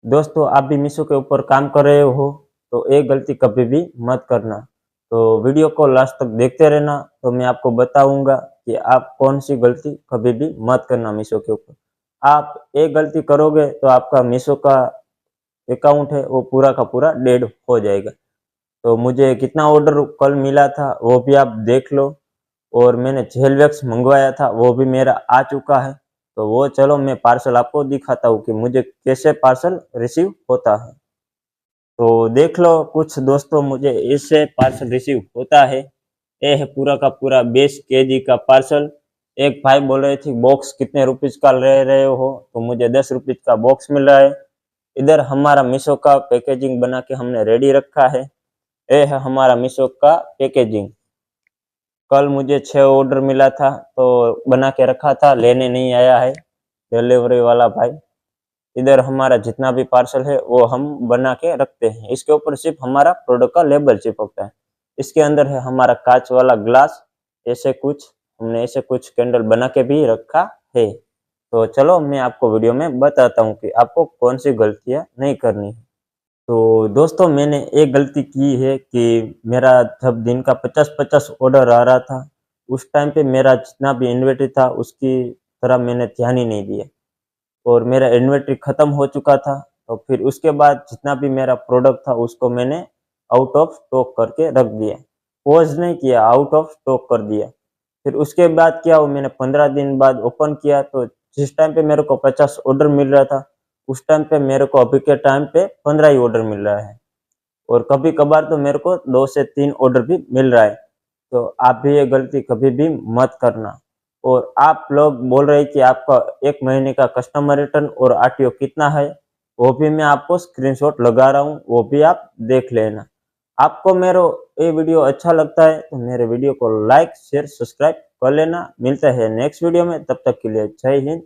दोस्तों आप भी मीशो के ऊपर काम कर रहे हो तो एक गलती कभी भी मत करना। तो वीडियो को लास्ट तक देखते रहना, तो मैं आपको बताऊंगा कि आप कौन सी गलती कभी भी मत करना मीशो के ऊपर। आप एक गलती करोगे तो आपका मीशो का अकाउंट है वो पूरा का पूरा डेड हो जाएगा। तो मुझे कितना ऑर्डर कल मिला था वो भी आप देख लो, और मैंने जेल वैक्स मंगवाया था वो भी मेरा आ चुका है। तो वो चलो मैं पार्सल आपको दिखाता हूँ कि मुझे कैसे पार्सल रिसीव होता है। तो देख लो कुछ दोस्तों, मुझे इससे पार्सल रिसीव होता है। ये है पूरा का पूरा 20 kg का पार्सल। एक भाई बोल रहे थे बॉक्स कितने रुपीज का ले रहे हो, तो मुझे 10 रुपीज का बॉक्स मिल रहा है। इधर हमारा मीशो का पैकेजिंग बना के हमने रेडी रखा है। ये है हमारा मीशो का पैकेजिंग। कल मुझे 6 ऑर्डर मिला था तो बना के रखा था, लेने नहीं आया है डिलीवरी वाला भाई। इधर हमारा जितना भी पार्सल है वो हम बना के रखते हैं। इसके ऊपर सिर्फ हमारा प्रोडक्ट का लेबल चिपकता है। इसके अंदर है हमारा कांच वाला ग्लास। ऐसे कुछ हमने ऐसे कुछ कैंडल बना के भी रखा है। तो चलो मैं आपको वीडियो में बताता हूँ कि आपको कौन सी गलतियाँ नहीं करनी है। तो दोस्तों मैंने एक गलती की है कि मेरा जब दिन का 50-50 ऑर्डर आ रहा था, उस टाइम पे मेरा जितना भी इन्वेंटरी था उसकी तरह मैंने ध्यान ही नहीं दिया, और मेरा इन्वेंटरी ख़त्म हो चुका था। तो फिर उसके बाद जितना भी मेरा प्रोडक्ट था उसको मैंने आउट ऑफ स्टॉक करके रख दिया। पॉज़ नहीं किया, आउट ऑफ स्टॉक कर दिया। फिर उसके बाद क्या हुआ, मैंने 15 दिन बाद ओपन किया तो जिस टाइम पे मेरे को 50 ऑर्डर मिल रहा था, उस टाइम पे मेरे को अभी के टाइम पे 15 ही ऑर्डर मिल रहा है। और कभी-कभार तो मेरे को 2 से 3 ऑर्डर भी मिल रहा है। तो आप भी ये गलती कभी भी मत करना। और आप लोग बोल रहे हैं कि आपका 1 महीने का कस्टमर रिटर्न और आरटीओ कितना है, वो भी मैं आपको स्क्रीनशॉट लगा रहा हूँ, वो भी आप देख लेना। आपको मेरा ये वीडियो अच्छा लगता है तो मेरे वीडियो को लाइक, शेयर, सब्सक्राइब कर लेना। मिलते हैं नेक्स्ट वीडियो में, तब तक के लिए जय हिंद,